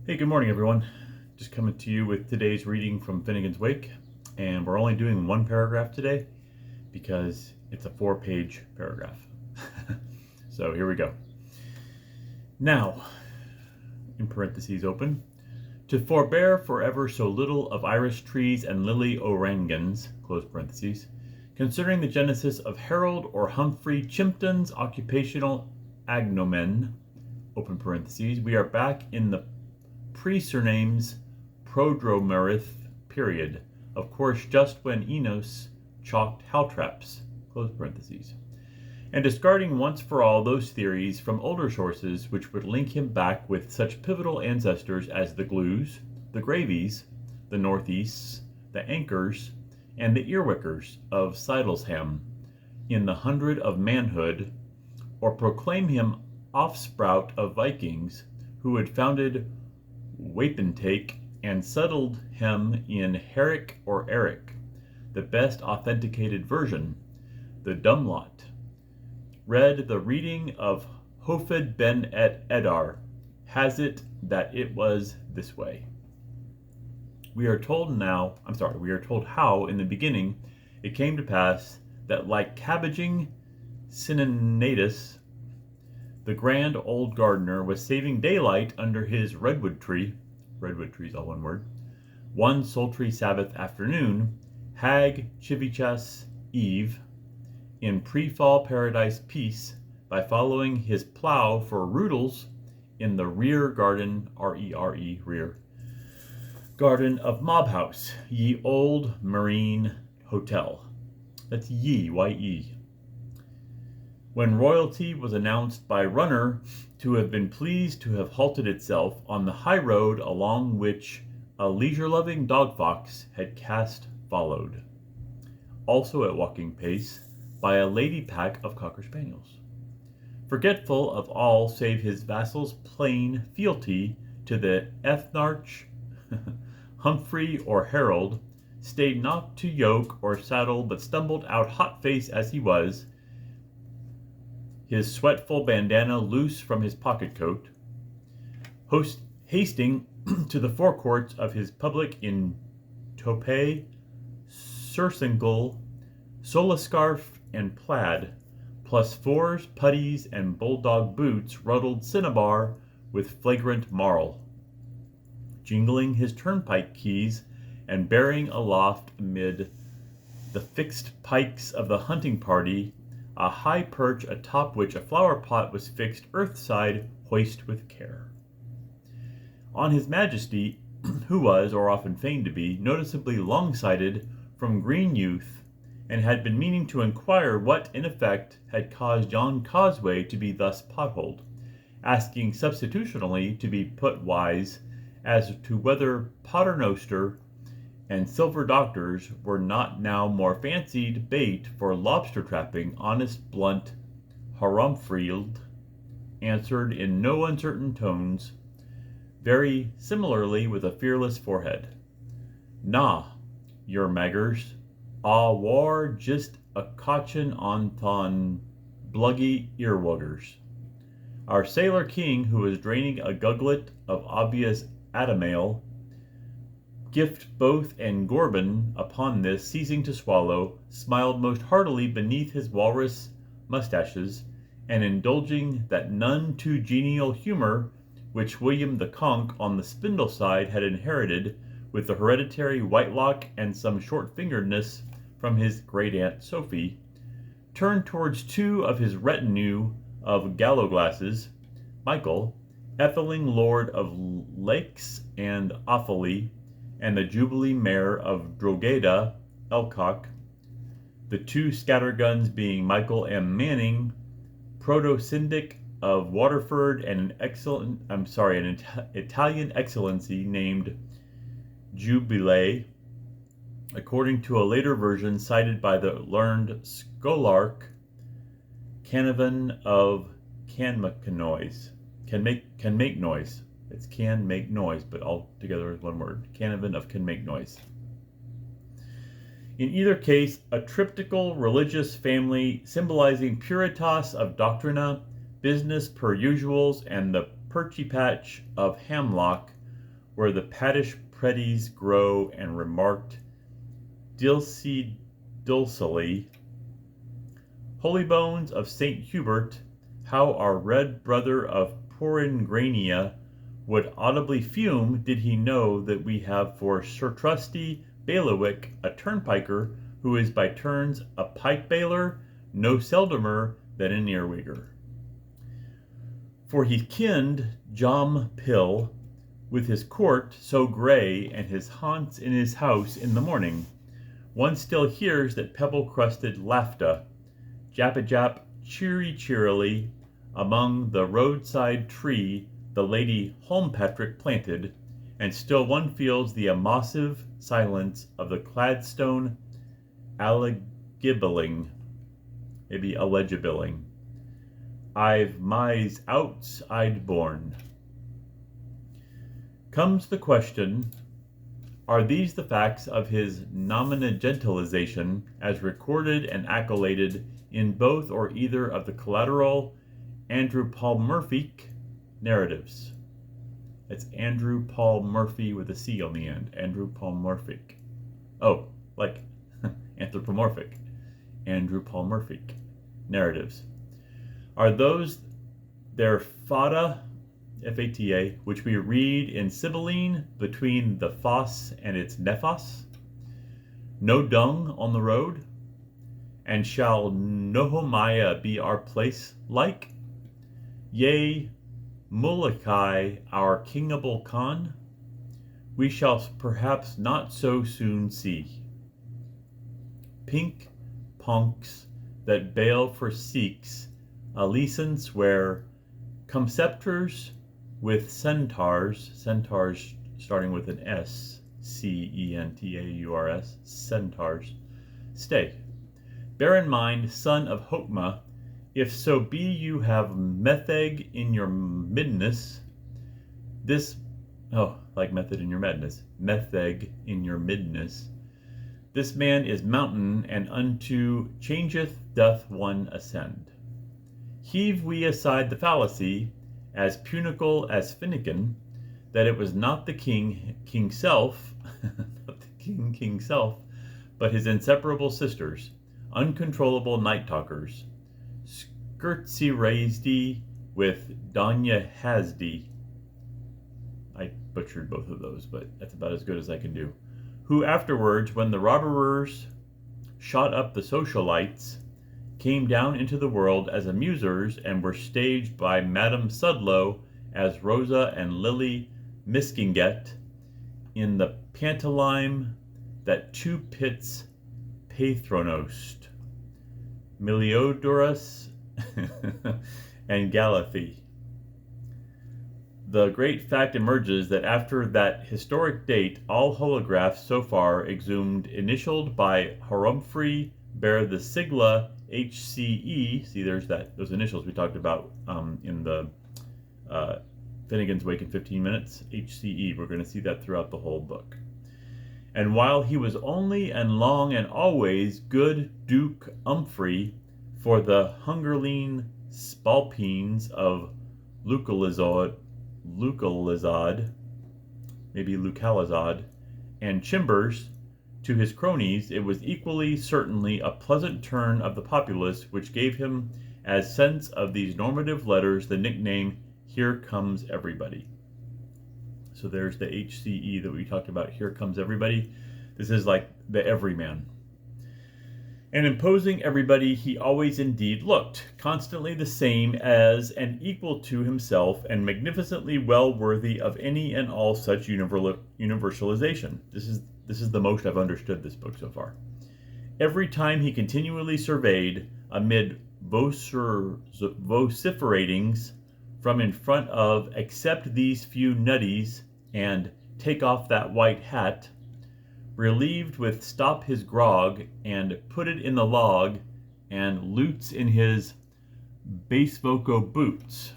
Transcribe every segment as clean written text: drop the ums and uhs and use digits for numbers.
Hey, good morning, everyone. Just coming to you with today's reading from Finnegans Wake, and we're only doing one paragraph today because it's a 4-page paragraph. So here we go. Now, in parentheses open, to forbear forever so little of iris trees and lily orangans, close parentheses, considering the genesis of Harold or Humphrey Chimpton's occupational agnomen, open parentheses, we are back in the pre-surnames Prodromerith period, of course just when Enos chalked Haltraps, close parentheses, and discarding once for all those theories from older sources which would link him back with such pivotal ancestors as the Glues, the Gravies, the Northeasts, the Anchors, and the Earwickers of Sidlesham in the hundred of manhood, or proclaim him offsprout of Vikings who had founded Wapentake and settled him in Herrick or Eric, the best authenticated version, the Dumlot. Read the reading of Hofed ben et Edar, has it that it was this way. We are told how in the beginning it came to pass that like cabbaging Cincinnatus, the grand old gardener was saving daylight under his redwood trees, all one word, one sultry Sabbath afternoon, Hag Chivichas Eve, in pre-fall paradise peace, by following his plow for roodles in the rear garden, R-E-R-E, rear, garden of Mobhouse, ye old marine hotel. That's ye, Y-E. When royalty was announced by Runner to have been pleased to have halted itself on the high road along which a leisure-loving dog-fox had cast followed, also at walking pace, by a lady pack of cocker spaniels, forgetful of all save his vassal's plain fealty to the ethnarch Humphrey or Harold, stayed not to yoke or saddle, but stumbled out hot-faced as he was, his sweatful bandana loose from his pocket-coat, hasting to the forecourts of his public in toupee, surcingle, solascarf, and plaid, plus fours, puttees, and bulldog boots ruddled cinnabar with flagrant marl, jingling his turnpike keys and bearing aloft amid the fixed pikes of the hunting party a high perch atop which a flower pot was fixed earth-side hoist with care. On his majesty, who was, or often feigned to be, noticeably long-sighted from green youth, and had been meaning to inquire what, in effect, had caused yon causeway to be thus potholed, asking substitutionally to be put wise as to whether Paternoster and silver doctors were not now more fancied bait for lobster trapping, honest blunt Harumfield answered in no uncertain tones, very similarly with a fearless forehead. "Na, your maggers, a war just a cotchin on thon bluggy earwuggers." Our sailor king, who was draining a gugglet of obvious Adamale, gift both and Gorbin upon this, ceasing to swallow, smiled most heartily beneath his walrus mustaches, and indulging that none too genial humour which William the Conk on the spindle side had inherited with the hereditary whitelock and some short-fingeredness from his great-aunt Sophie, turned towards two of his retinue of gallow-glasses, Michael, Etheling Lord of Lakes and Offaly, and the Jubilee Mayor of Drogheda, Elcock, the two scatterguns being Michael M. Manning, Proto-Syndic of Waterford, and an Italian excellency named Jubilee, according to a later version cited by the learned Scholarch, Canavan of Canmacnoise. Can make noise. It's can make noise, but all together is one word. Canavan of can make noise. In either case, a triptychal religious family symbolizing puritas of doctrina, business per usuals, and the perchy patch of Hamlock, where the paddish preddies grow, and remarked dulcely, Holy bones of St. Hubert, how our red brother of Poringrania would audibly fume did he know that we have for Sir Trusty Bailiwick a turnpiker who is by turns a pike bailor, no seldomer than an earwigger. For he kenned Jom Pill with his court so grey and his haunts in his house in the morning. One still hears that pebble-crusted Lafta, jap-a-jap cheerily among the roadside tree the Lady Holmpatrick planted, and still one feels the emossive silence of the Cladstone allegibling, maybe allegibling. I've my's outs I'd born. Comes the question, are these the facts of his nominagentalization as recorded and accoladed in both or either of the collateral anthropomorphic narratives? It's Andrew Paul Murphy with a C on the end. Anthropomorphic. Oh, like anthropomorphic. Anthropomorphic narratives. Are those their fata, F-A-T-A, which we read in Sibylline between the fosse and its nephos? No dung on the road? And shall Nohomiah be our place like? Yea, Molokai our kingable Khan? We shall perhaps not so soon see. Pink punks that bail for Sikhs, a license where comceptors with centaurs starting with an S, C-E-N-T-A-U-R-S, centaurs, stay. Bear in mind, son of Hokmah, if so be you have metheg in your midness, this, like method in your madness, metheg in your midness, this man is mountain, and unto changeth doth one ascend. Heave we aside the fallacy, as punicle as Finnegan, that it was not the king self, not the king self, but his inseparable sisters, uncontrollable night talkers, skirtsy raisedy with Danya Hasdy. I butchered both of those, but that's about as good as I can do. Who afterwards, when the robberers shot up the socialites, came down into the world as amusers and were staged by Madame Sudlow as Rosa and Lily Miskinget in the pantomime that two pits pathronost, Meliodorus and Galathy. The great fact emerges that after that historic date, all holographs so far exhumed initialed by Harumphry bear the sigla HCE. See, there's those initials we talked about in the Finnegans Wake in 15 minutes. HCE. We're going to see that throughout the whole book. And while he was only and long and always good Duke Humphrey for the Hungerline Spalpeens of Lucalizod, maybe Lucalizod, and Chimbers, to his cronies, it was equally certainly a pleasant turn of the populace which gave him, as sense of these normative letters, the nickname, Here Comes Everybody. So there's the HCE that we talked about, Here Comes Everybody. This is like the everyman. And imposing everybody, he always indeed looked, constantly the same as and equal to himself, and magnificently well worthy of any and all such universalization. This is the most I've understood this book so far. Every time he continually surveyed, amid vociferatings from in front of, except these few nutties, and take off that white hat, relieved with stop his grog, and put it in the log, and lutes in his basevoco boots.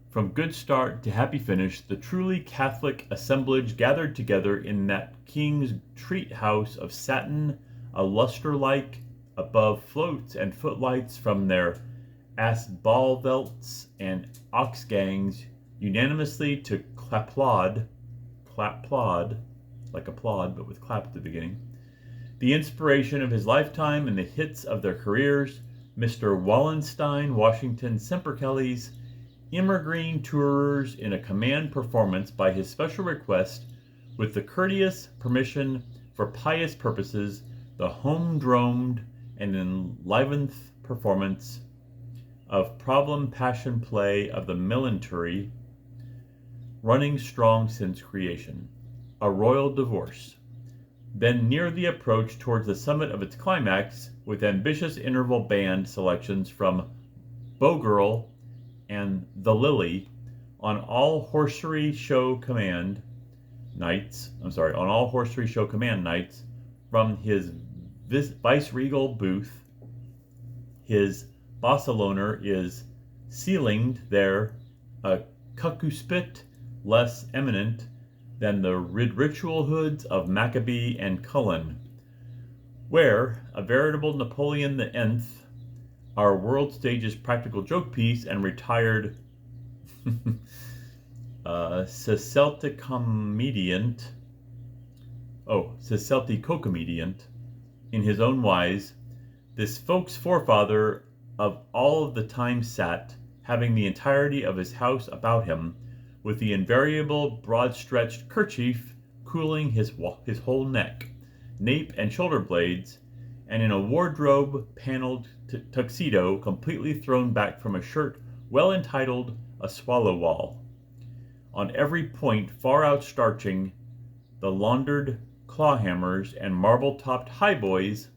From good start to happy finish, the truly Catholic assemblage gathered together in that king's treat house of satin, a lustre-like, above floats and footlights from their asbalvelts and oxgangs, unanimously to clapplaud plod, like applaud, but with clap at the beginning. The inspiration of his lifetime and the hits of their careers, Mr. Wallenstein, Washington Semperkelly's Immergreen Tourers in a command performance by his special request, with the courteous permission for pious purposes, the home-droned and enlivened performance of problem passion play of the military, running strong since creation, a royal divorce. Then near the approach towards the summit of its climax, with ambitious interval band selections from Bowgirl and The Lily on all horsery show command nights, from his vice-regal booth. His Barcelona is ceilinged there, a cucuspit less eminent than the ritual hoods of Maccabee and Cullen, where a veritable Napoleon the Nth, our world stage's practical joke piece and retired Cicelticomediant, in his own wise, this folk's forefather of all of the time sat, having the entirety of his house about him, with the invariable broad-stretched kerchief cooling his whole neck, nape and shoulder blades, and in a wardrobe-paneled tuxedo completely thrown back from a shirt well entitled A Swallow Wall, on every point far outstarching the laundered clawhammers and marble-topped highboys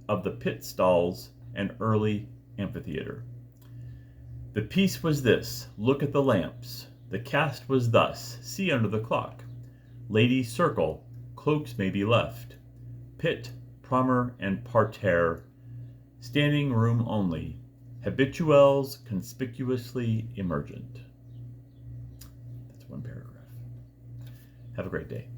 of the pit stalls and early amphitheater. The piece was this: look at the lamps. The cast was thus: see under the clock. Ladies circle, cloaks may be left. Pit, promer, and parterre, standing room only. Habituels conspicuously emergent. That's one paragraph. Have a great day.